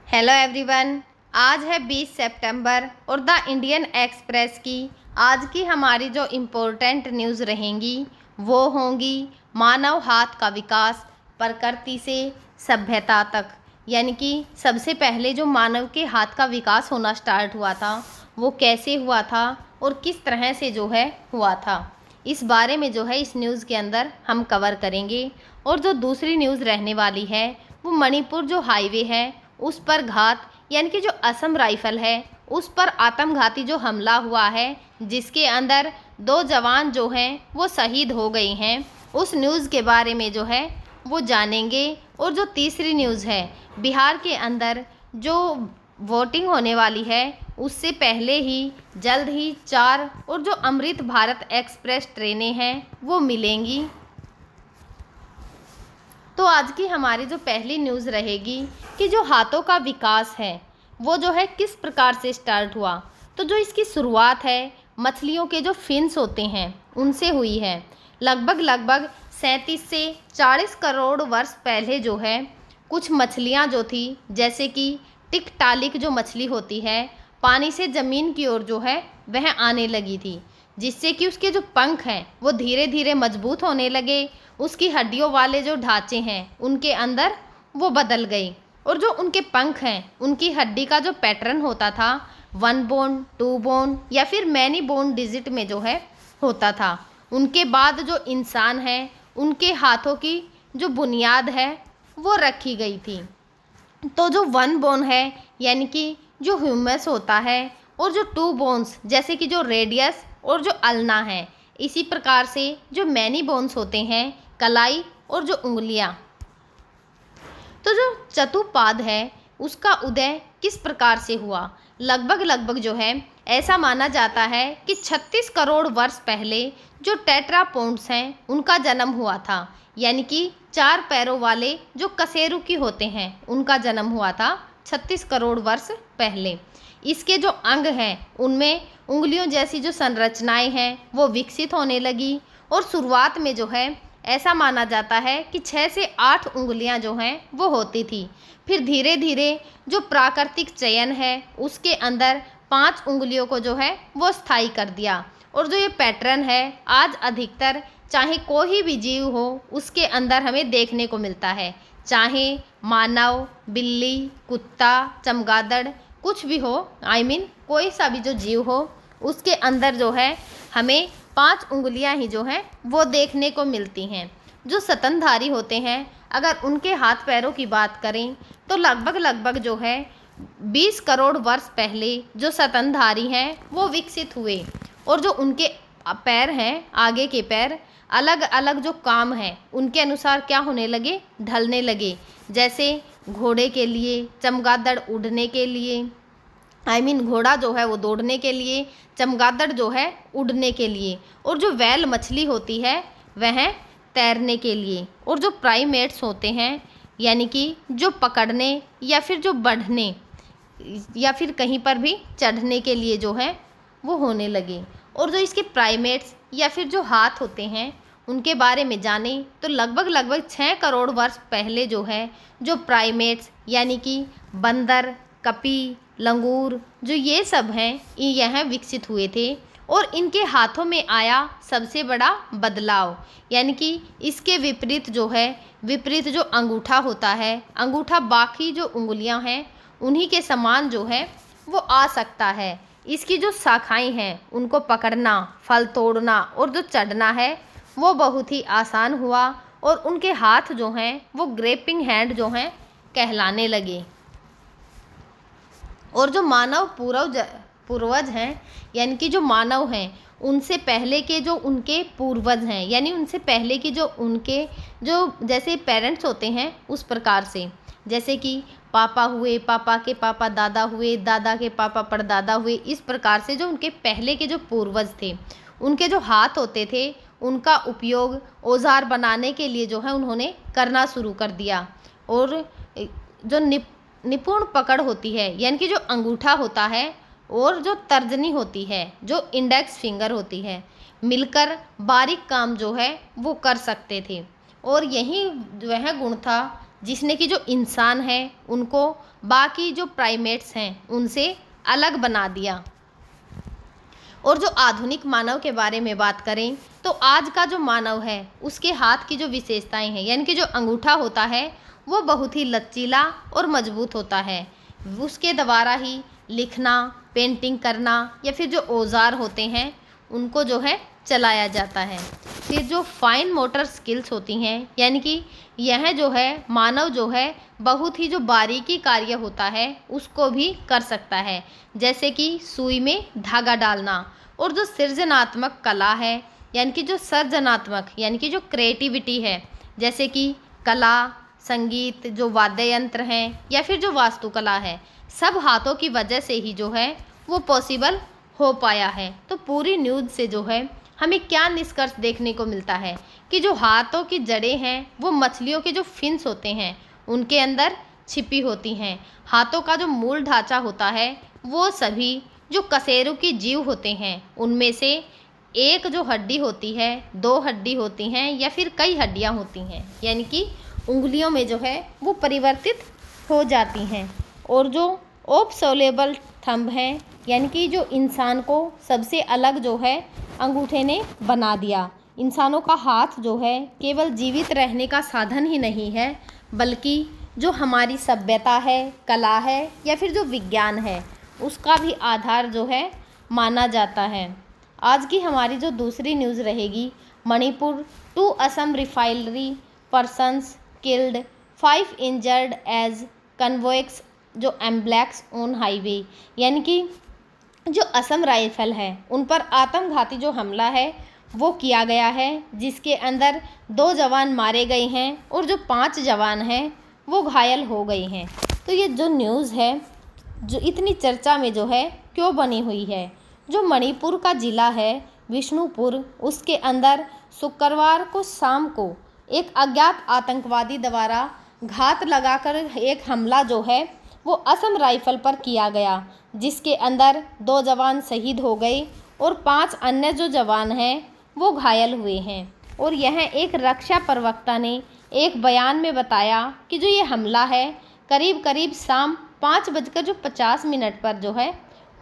Hello everyone. आज है 20 सितंबर और द इंडियन एक्सप्रेस की आज की हमारी जो इम्पोर्टेंट न्यूज़ रहेंगी वो होंगी मानव हाथ का विकास प्रकृति से सभ्यता तक। यानी कि सबसे पहले जो मानव के हाथ का विकास होना स्टार्ट हुआ था वो कैसे हुआ था और किस तरह से जो है हुआ था, इस बारे में जो है इस न्यूज़ के अंदर हम कवर करेंगे। और जो दूसरी न्यूज़ रहने वाली है वो मणिपुर जो हाईवे है उस पर घात यानी कि जो असम राइफल है उस पर आत्मघाती जो हमला हुआ है जिसके अंदर 2 जवान जो हैं वो शहीद हो गए हैं, उस न्यूज़ के बारे में जो है वो जानेंगे। और जो तीसरी न्यूज़ है बिहार के अंदर जो वोटिंग होने वाली है उससे पहले ही जल्द ही 4 और जो अमृत भारत एक्सप्रेस ट्रेनें हैं वो मिलेंगी। तो आज की हमारी जो पहली न्यूज़ रहेगी कि जो हाथों का विकास है वो जो है किस प्रकार से स्टार्ट हुआ। तो जो इसकी शुरुआत है मछलियों के जो फिन्स होते हैं उनसे हुई है। लगभग 37 से 40 करोड़ वर्ष पहले जो है कुछ मछलियाँ जो थी जैसे कि टिकटालिक जो मछली होती है पानी से ज़मीन की ओर जो है वह आने लगी थी, जिससे कि उसके जो पंख हैं वो धीरे धीरे मजबूत होने लगे। उसकी हड्डियों वाले जो ढांचे हैं उनके अंदर वो बदल गई और जो उनके पंख हैं उनकी हड्डी का जो पैटर्न होता था 1 बोन 2 बोन या फिर मैनी बोन डिजिट में जो है होता था। उनके बाद जो इंसान है उनके हाथों की जो बुनियाद है वो रखी गई थी। तो जो 1 बोन है यानी कि जो ह्यूमस होता है और जो 2 बोन्स जैसे कि जो रेडियस और जो अल्ना है, इसी प्रकार से जो मैनी बोन्स होते हैं कलाई और जो उंगलियां। तो जो चतुपाद है उसका उदय किस प्रकार से हुआ। लगभग जो है ऐसा माना जाता है कि 36 करोड़ वर्ष पहले जो टेट्रापोड्स हैं उनका जन्म हुआ था, यानी कि 4 पैरों वाले जो कशेरुकी होते हैं उनका जन्म हुआ था 36 करोड़ वर्ष पहले। इसके जो अंग हैं उनमें उंगलियों जैसी जो संरचनाएं हैं वो विकसित होने लगी और शुरुआत में जो है ऐसा माना जाता है कि 6 से 8 उंगलियां जो हैं वो होती थी। फिर धीरे धीरे जो प्राकृतिक चयन है उसके अंदर 5 उंगलियों को जो है वो स्थायी कर दिया। और जो ये पैटर्न है आज अधिकतर चाहे कोई भी जीव हो उसके अंदर हमें देखने को मिलता है, चाहे मानव, बिल्ली, कुत्ता, चमगादड़ कुछ भी हो, कोई सा भी जो जीव हो उसके अंदर जो है हमें 5 उंगलियां ही जो हैं वो देखने को मिलती हैं। जो स्तनधारी होते हैं अगर उनके हाथ पैरों की बात करें तो लगभग जो है 20 करोड़ वर्ष पहले जो स्तनधारी हैं वो विकसित हुए और जो उनके पैर हैं आगे के पैर अलग अलग जो काम है उनके अनुसार क्या होने लगे, ढलने लगे। जैसे घोड़े के लिए, चमगादड़ उड़ने के लिए, घोड़ा जो है वो दौड़ने के लिए, चमगादड़ जो है उड़ने के लिए, और जो व्हेल मछली होती है वह तैरने के लिए। और जो प्राइमेट्स होते हैं यानी कि जो पकड़ने या फिर जो बढ़ने या फिर कहीं पर भी चढ़ने के लिए जो है वो होने लगे। और जो इसके प्राइमेट्स या फिर जो हाथ होते हैं उनके बारे में जानें तो लगभग 6 करोड़ वर्ष पहले जो है जो प्राइमेट्स यानी कि बंदर, कपी, लंगूर जो ये सब हैं यह विकसित हुए थे। और इनके हाथों में आया सबसे बड़ा बदलाव, यानी कि इसके विपरीत जो अंगूठा होता है, अंगूठा बाकी जो उंगलियां हैं उन्हीं के समान जो है वो आ सकता है। इसकी जो शाखाएं हैं उनको पकड़ना, फल तोड़ना और जो चढ़ना है वो बहुत ही आसान हुआ और उनके हाथ जो हैं वो ग्रेपिंग हैंड जो हैं कहलाने लगे। और जो मानव पूर्वज हैं यानी कि जो मानव हैं उनसे पहले के जो उनके पूर्वज हैं यानी उनसे पहले के जो उनके जो जैसे पेरेंट्स होते हैं उस प्रकार से, जैसे कि पापा हुए, पापा के पापा दादा हुए, दादा के पापा परदादा हुए, इस प्रकार से जो उनके पहले के जो पूर्वज थे उनके जो हाथ होते थे उनका उपयोग औजार बनाने के लिए जो है उन्होंने करना शुरू कर दिया। और जो निपुण पकड़ होती है यानी कि जो अंगूठा होता है और जो तर्जनी होती है जो इंडेक्स फिंगर होती है मिलकर बारीक काम जो है वो कर सकते थे। और यही वह गुण था जिसने कि जो इंसान है उनको बाकी जो प्राइमेट्स हैं उनसे अलग बना दिया। और जो आधुनिक मानव के बारे में बात करें तो आज का जो मानव है उसके हाथ की जो विशेषताएं हैं, यानी कि जो अंगूठा होता है वो बहुत ही लचीला और मजबूत होता है। उसके द्वारा ही लिखना, पेंटिंग करना या फिर जो औजार होते हैं उनको जो है चलाया जाता है। फिर जो फाइन मोटर स्किल्स होती हैं, यानी कि यह जो है मानव जो है बहुत ही जो बारीकी कार्य होता है उसको भी कर सकता है, जैसे कि सुई में धागा डालना। और जो सृजनात्मक कला है, यानी कि जो सर्जनात्मक यानी कि जो क्रिएटिविटी है, जैसे कि कला, संगीत, जो वाद्य यंत्र हैं या फिर जो वास्तुकला है, सब हाथों की वजह से ही जो है वो पॉसिबल हो पाया है। तो पूरी न्यूज़ से जो है हमें क्या निष्कर्ष देखने को मिलता है कि जो हाथों की जड़ें हैं वो मछलियों के जो फिन्स होते हैं उनके अंदर छिपी होती हैं। हाथों का जो मूल ढांचा होता है वो सभी जो कशेरुकी जीव होते हैं उनमें से एक जो हड्डी होती है, दो हड्डी होती हैं या फिर कई हड्डियां होती हैं, यानी कि उंगलियों में जो है वो परिवर्तित हो जाती हैं। और जो ओब्सोलेबल थंब है, यानी कि जो इंसान को सबसे अलग जो है अंगूठे ने बना दिया। इंसानों का हाथ जो है केवल जीवित रहने का साधन ही नहीं है, बल्कि जो हमारी सभ्यता है, कला है या फिर जो विज्ञान है उसका भी आधार जो है माना जाता है। आज की हमारी जो दूसरी न्यूज़ रहेगी, Manipur 2 Assam refinery persons killed 5 injured as convoys जो एम्ब्लैक्स ऑन हाईवे, यानी कि जो असम राइफल है उन पर आत्मघाती जो हमला है वो किया गया है, जिसके अंदर 2 जवान मारे गए हैं और जो 5 जवान हैं वो घायल हो गए हैं। तो ये जो न्यूज़ है जो इतनी चर्चा में जो है क्यों बनी हुई है, जो मणिपुर का ज़िला है विष्णुपुर, उसके अंदर शुक्रवार को शाम को एक अज्ञात आतंकवादी द्वारा घात लगाकर एक हमला जो है वो असम राइफल पर किया गया, जिसके अंदर 2 जवान शहीद हो गए और 5 अन्य जो जवान हैं वो घायल हुए हैं। और यह एक रक्षा प्रवक्ता ने एक बयान में बताया कि जो ये हमला है करीब करीब शाम 5:50 पर जो है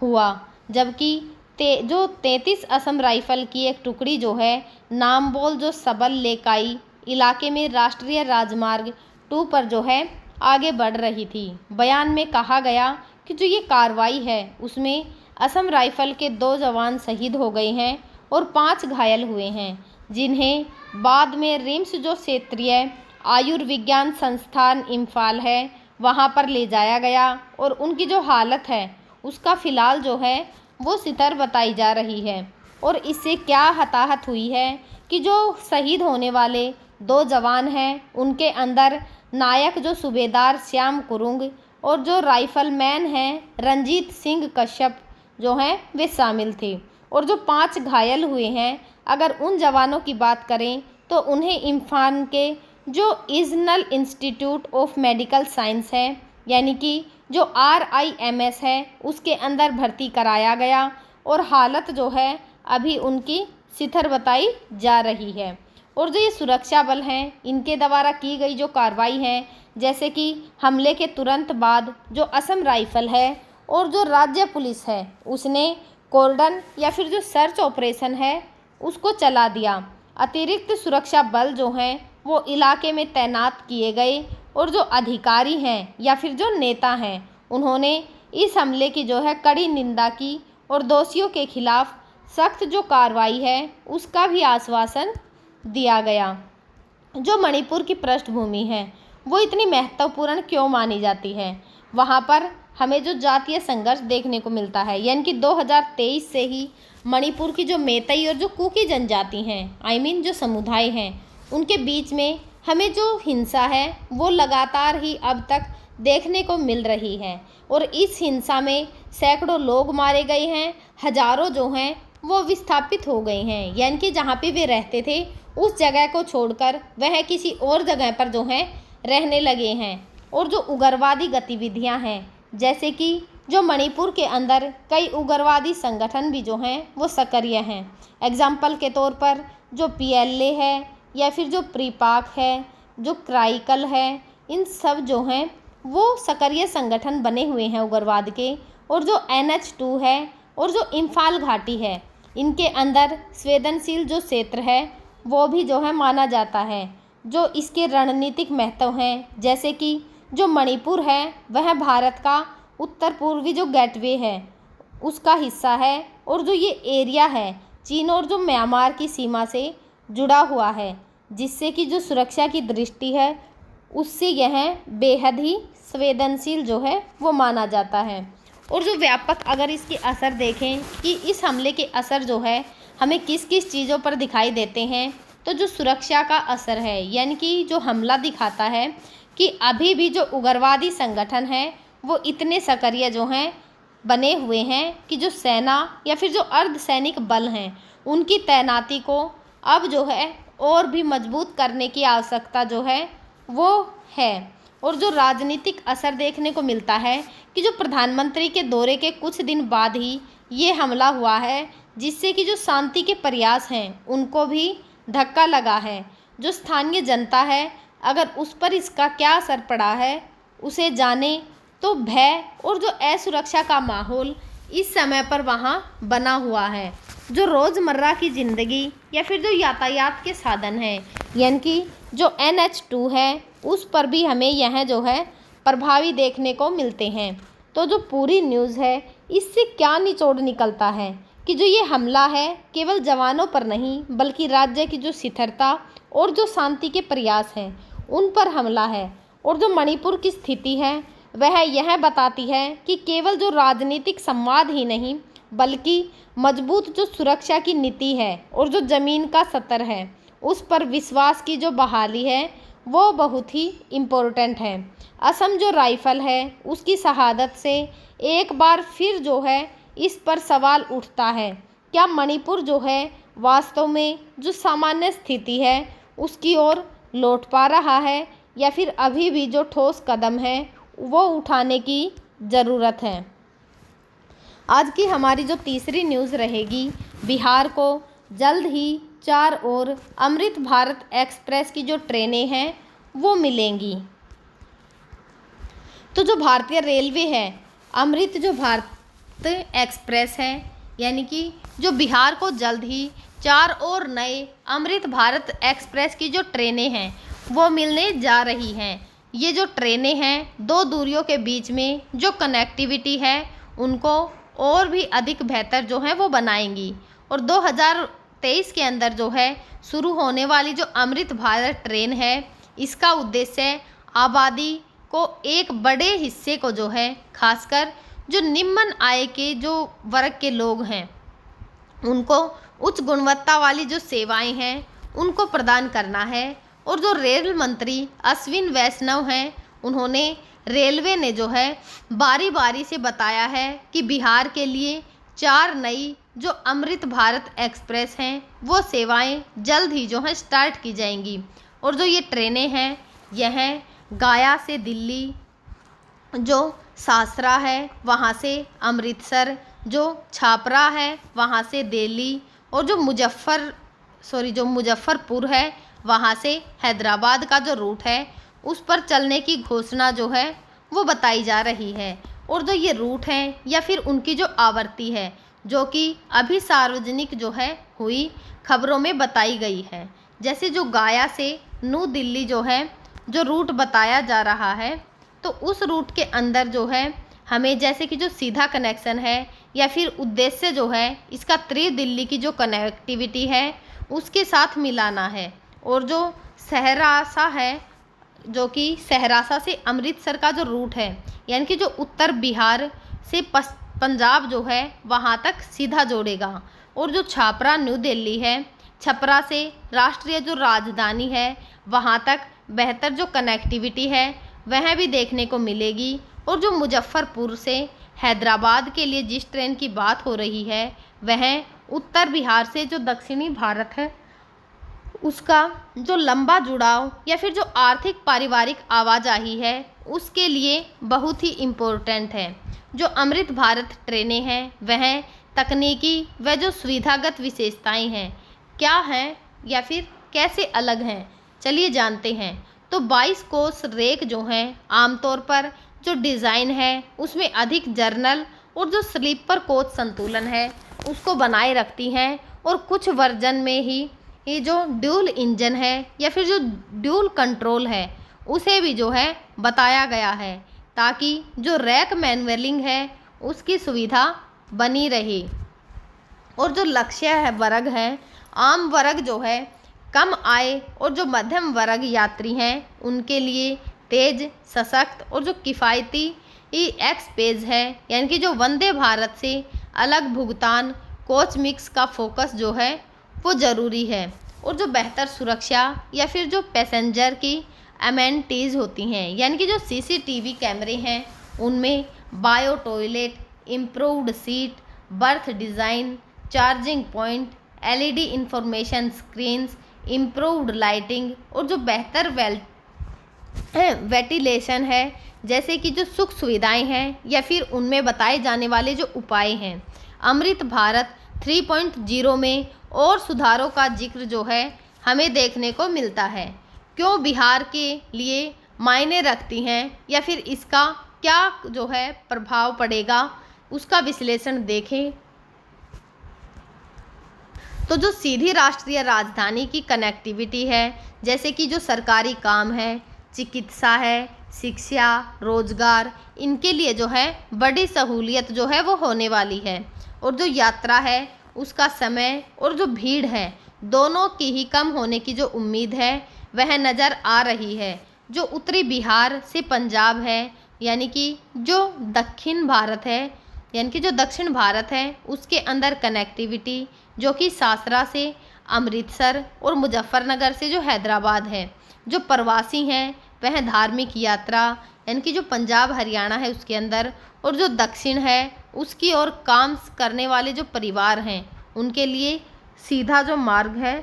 हुआ, जबकि जो 33 असम राइफल की एक टुकड़ी जो है नामबोल जो सबल लेकाई इलाके में राष्ट्रीय राजमार्ग 2 पर जो है आगे बढ़ रही थी। बयान में कहा गया कि जो ये कार्रवाई है उसमें असम राइफल के 2 जवान शहीद हो गए हैं और 5 घायल हुए हैं, जिन्हें बाद में रिम्स जो क्षेत्रीय आयुर्विज्ञान संस्थान इम्फाल है वहां पर ले जाया गया और उनकी जो हालत है उसका फ़िलहाल जो है वो स्थिर बताई जा रही है। और इससे क्या हताहत हुई है कि जो शहीद होने वाले 2 जवान हैं उनके अंदर नायक जो सूबेदार श्याम कुरुंग और जो राइफलमैन हैं रंजीत सिंह कश्यप जो हैं वे शामिल थे। और जो 5 घायल हुए हैं, अगर उन जवानों की बात करें तो उन्हें इम्फाल के जो regional institute of medical science है, यानी कि जो RIMS है उसके अंदर भर्ती कराया गया और हालत जो है अभी उनकी स्थिर बताई जा रही है। और जो ये सुरक्षा बल हैं इनके द्वारा की गई जो कार्रवाई है, जैसे कि हमले के तुरंत बाद जो असम राइफल है और जो राज्य पुलिस है उसने कॉर्डन या फिर जो सर्च ऑपरेशन है उसको चला दिया। अतिरिक्त सुरक्षा बल जो हैं वो इलाके में तैनात किए गए और जो अधिकारी हैं या फिर जो नेता हैं उन्होंने इस हमले की जो है कड़ी निंदा की और दोषियों के खिलाफ सख्त जो कार्रवाई है उसका भी आश्वासन दिया गया। जो मणिपुर की पृष्ठभूमि है वो इतनी महत्वपूर्ण क्यों मानी जाती है, वहाँ पर हमें जो जातीय संघर्ष देखने को मिलता है, यानी कि 2023 से ही मणिपुर की जो मेतई और जो कुकी जनजाति हैं जो समुदाय हैं उनके बीच में हमें जो हिंसा है वो लगातार ही अब तक देखने को मिल रही है। और इस हिंसा में सैकड़ों लोग मारे गए हैं, हजारों जो हैं वो विस्थापित हो गए हैं, यानी कि जहाँ पे वे रहते थे उस जगह को छोड़कर वह किसी और जगह पर जो हैं रहने लगे हैं। और जो उग्रवादी गतिविधियाँ हैं, जैसे कि जो मणिपुर के अंदर कई उग्रवादी संगठन भी जो हैं वो सक्रिय हैं। एग्जाम्पल के तौर पर जो PLA है या फिर जो प्रीपाक है, जो क्राइकल है, इन सब जो हैं वो सक्रिय संगठन बने हुए हैं उग्रवाद के। और जो NH2 है और जो इम्फाल घाटी है, इनके अंदर संवेदनशील जो क्षेत्र है वो भी जो है माना जाता है। जो इसके रणनीतिक महत्व हैं, जैसे कि जो मणिपुर है वह भारत का उत्तर पूर्वी जो गेटवे है उसका हिस्सा है। और जो ये एरिया है चीन और जो म्यांमार की सीमा से जुड़ा हुआ है, जिससे कि जो सुरक्षा की दृष्टि है उससे यह बेहद ही संवेदनशील जो है वो माना जाता है। और जो व्यापक अगर इसके असर देखें कि इस हमले के असर जो है हमें किस किस चीज़ों पर दिखाई देते हैं, तो जो सुरक्षा का असर है, यानी कि जो हमला दिखाता है कि अभी भी जो उग्रवादी संगठन है वो इतने सक्रिय जो हैं बने हुए हैं कि जो सेना या फिर जो अर्धसैनिक बल हैं उनकी तैनाती को अब जो है और भी मजबूत करने की आवश्यकता जो है वो है। और जो राजनीतिक असर देखने को मिलता है कि जो प्रधानमंत्री के दौरे के कुछ दिन बाद ही ये हमला हुआ है, जिससे कि जो शांति के प्रयास हैं उनको भी धक्का लगा है। जो स्थानीय जनता है अगर उस पर इसका क्या असर पड़ा है उसे जाने, तो भय और जो असुरक्षा का माहौल इस समय पर वहाँ बना हुआ है। जो रोज़मर्रा की ज़िंदगी या फिर जो यातायात के साधन हैं, यानी कि जो NH2 है उस पर भी हमें यह जो है प्रभावी देखने को मिलते हैं। तो जो पूरी न्यूज़ है इससे क्या निचोड़ निकलता है कि जो ये हमला है केवल जवानों पर नहीं बल्कि राज्य की जो स्थिरता और जो शांति के प्रयास हैं उन पर हमला है। और जो मणिपुर की स्थिति है वह यह बताती है कि केवल जो राजनीतिक संवाद ही नहीं बल्कि मजबूत जो सुरक्षा की नीति है और जो ज़मीन का स्तर है उस पर विश्वास की जो बहाली है वो बहुत ही इम्पोर्टेंट है। असम जो राइफल है उसकी शहादत से एक बार फिर जो है इस पर सवाल उठता है, क्या मणिपुर जो है वास्तव में जो सामान्य स्थिति है उसकी ओर लौट पा रहा है या फिर अभी भी जो ठोस कदम है वो उठाने की ज़रूरत है। आज की हमारी जो तीसरी न्यूज़ रहेगी, बिहार को जल्द ही 4 और अमृत भारत एक्सप्रेस की जो ट्रेनें हैं वो मिलेंगी। तो जो भारतीय रेलवे है, अमृत जो भारत एक्सप्रेस है, यानी कि जो बिहार को जल्द ही 4 और नए अमृत भारत एक्सप्रेस की जो ट्रेनें हैं वो मिलने जा रही हैं। ये जो ट्रेनें हैं दो दूरियों के बीच में जो कनेक्टिविटी है उनको और भी अधिक बेहतर जो है वो बनाएंगी। और 2023 के अंदर जो है शुरू होने वाली जो अमृत भारत ट्रेन है इसका उद्देश्य आबादी को एक बड़े हिस्से को जो है खासकर जो निम्न आय के जो वर्ग के लोग हैं उनको उच्च गुणवत्ता वाली जो सेवाएं हैं उनको प्रदान करना है। और जो रेल मंत्री अश्विन वैष्णव हैं उन्होंने रेलवे ने जो है बारी बारी से बताया है कि बिहार के लिए 4 नई जो अमृत भारत एक्सप्रेस हैं वो सेवाएं जल्द ही जो है स्टार्ट की जाएंगी। और जो ये ट्रेनें हैं यह गया से दिल्ली, जो सासरा है वहाँ से अमृतसर, जो छापरा है वहाँ से दिल्ली, और जो मुजफ्फरपुर है वहाँ से हैदराबाद का जो रूट है उस पर चलने की घोषणा जो है वो बताई जा रही है। और जो ये रूट हैं या फिर उनकी जो आवृत्ति है जो कि अभी सार्वजनिक जो है हुई खबरों में बताई गई है, जैसे जो गया से न्यू दिल्ली जो है जो रूट बताया जा रहा है, तो उस रूट के अंदर जो है हमें जैसे कि जो सीधा कनेक्शन है या फिर उद्देश्य जो है इसका त्रि दिल्ली की जो कनेक्टिविटी है उसके साथ मिलाना है। और जो सहरासा है, जो कि सहरासा से अमृतसर का जो रूट है, यानी कि जो उत्तर बिहार से पंजाब जो है वहाँ तक सीधा जोड़ेगा। और जो छापरा न्यू दिल्ली है, छपरा से राष्ट्रीय जो राजधानी है वहाँ तक बेहतर जो कनेक्टिविटी है वह भी देखने को मिलेगी। और जो मुजफ्फरपुर से हैदराबाद के लिए जिस ट्रेन की बात हो रही है वह उत्तर बिहार से जो दक्षिणी भारत है उसका जो लंबा जुड़ाव या फिर जो आर्थिक पारिवारिक आवाजाही है उसके लिए बहुत ही इम्पोर्टेंट है। जो अमृत भारत ट्रेनें हैं वह तकनीकी व जो सुविधागत विशेषताएं हैं क्या हैं या फिर कैसे अलग हैं, चलिए जानते हैं। तो तो 22 कोस रेक जो हैं आमतौर पर जो डिज़ाइन है उसमें अधिक जर्नल और जो स्लीपर कोच संतुलन है उसको बनाए रखती हैं, और कुछ वर्जन में ही ये जो ड्यूल इंजन है या फिर जो ड्यूल कंट्रोल है उसे भी जो है बताया गया है, ताकि जो रैक मैनुअलिंग है उसकी सुविधा बनी रहे। और जो लक्ष्य है वर्ग है, आम वर्ग जो है कम आय और जो मध्यम वर्ग यात्री हैं उनके लिए तेज, सशक्त और जो किफ़ायती एक्सपेज है, यानी कि जो वंदे भारत से अलग भुगतान कोच मिक्स का फोकस जो है वो ज़रूरी है। और जो बेहतर सुरक्षा या फिर जो पैसेंजर की एमेनिटीज़ होती हैं, यानी कि जो सीसीटीवी कैमरे हैं उनमें bio toilet, improved seat, birth design, charging point, LED information screens, improved lighting और जो बेहतर वेंटिलेशन है, जैसे कि जो सुख सुविधाएं हैं या फिर उनमें बताए जाने वाले जो उपाय हैं। अमृत भारत 3.0 में और सुधारों का जिक्र जो है हमें देखने को मिलता है। क्यों बिहार के लिए मायने रखती हैं या फिर इसका क्या जो है प्रभाव पड़ेगा, उसका विश्लेषण देखें तो जो सीधी राष्ट्रीय राजधानी की कनेक्टिविटी है, जैसे कि जो सरकारी काम है, चिकित्सा है, शिक्षा, रोजगार, इनके लिए जो है बड़ी सहूलियत जो है वो होने वाली है। और जो यात्रा है उसका समय और जो भीड़ है दोनों की ही कम होने की जो उम्मीद है वह नज़र आ रही है। जो उत्तरी बिहार से पंजाब है, यानी कि जो दक्षिण भारत है, यानी कि जो दक्षिण भारत है उसके अंदर कनेक्टिविटी जो कि सासरा से अमृतसर और मुजफ्फरनगर से जो हैदराबाद है। जो प्रवासी हैं वह धार्मिक यात्रा, यानी कि जो पंजाब हरियाणा है उसके अंदर, और जो दक्षिण है उसकी ओर काम करने वाले जो परिवार हैं उनके लिए सीधा जो मार्ग है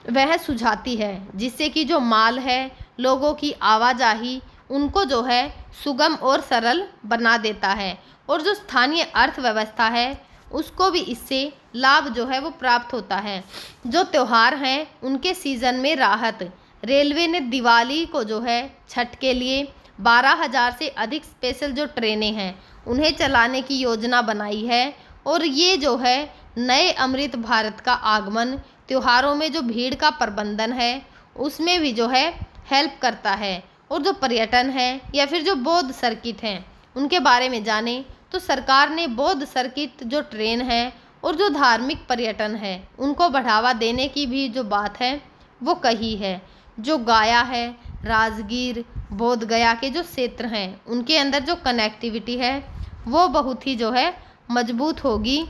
वह सुझाती है, जिससे कि जो माल है, लोगों की आवाजाही उनको जो है सुगम और सरल बना देता है। और जो स्थानीय अर्थव्यवस्था है उसको भी इससे लाभ जो है वो प्राप्त होता है। जो त्यौहार हैं उनके सीज़न में राहत, रेलवे ने दिवाली को जो है छठ के लिए 12,000 से अधिक स्पेशल जो ट्रेनें हैं उन्हें चलाने की योजना बनाई है। और ये जो है नए अमृत भारत का आगमन त्योहारों में जो भीड़ का प्रबंधन है उसमें भी जो है हेल्प करता है। और जो पर्यटन है या फिर जो बौद्ध सर्किट हैं उनके बारे में जानें तो सरकार ने बौद्ध सर्किट जो ट्रेन है और जो धार्मिक पर्यटन है उनको बढ़ावा देने की भी जो बात है वो कही है। जो गया है, राजगीर, बोध गया के जो क्षेत्र हैं उनके अंदर जो कनेक्टिविटी है वो बहुत ही जो है मजबूत होगी।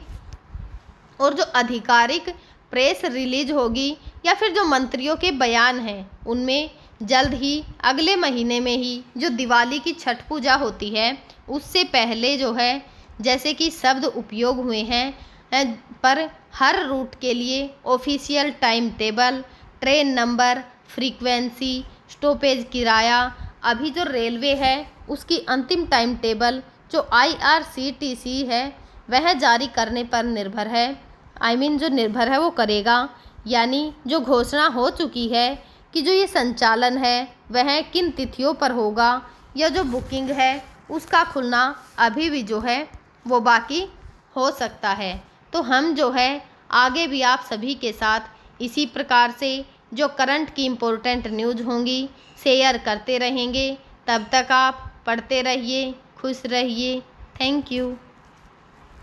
और जो आधिकारिक प्रेस रिलीज होगी या फिर जो मंत्रियों के बयान हैं उनमें जल्द ही अगले महीने में ही जो दिवाली की छठ पूजा होती है उससे पहले जो है जैसे कि शब्द उपयोग हुए हैं पर हर रूट के लिए official time table, train number, frequency, stoppage किराया, अभी जो रेलवे है उसकी अंतिम टाइम टेबल जो IRCTC है वह जारी करने पर निर्भर है। जो निर्भर है वो करेगा, यानी जो घोषणा हो चुकी है कि जो ये संचालन है वह किन तिथियों पर होगा या जो बुकिंग है उसका खुलना अभी भी जो है वो बाकी हो सकता है। तो हम जो है आगे भी आप सभी के साथ इसी प्रकार से जो करंट की इम्पोर्टेंट न्यूज़ होंगी शेयर करते रहेंगे। तब तक आप पढ़ते रहिए, खुश रहिए। Thank you.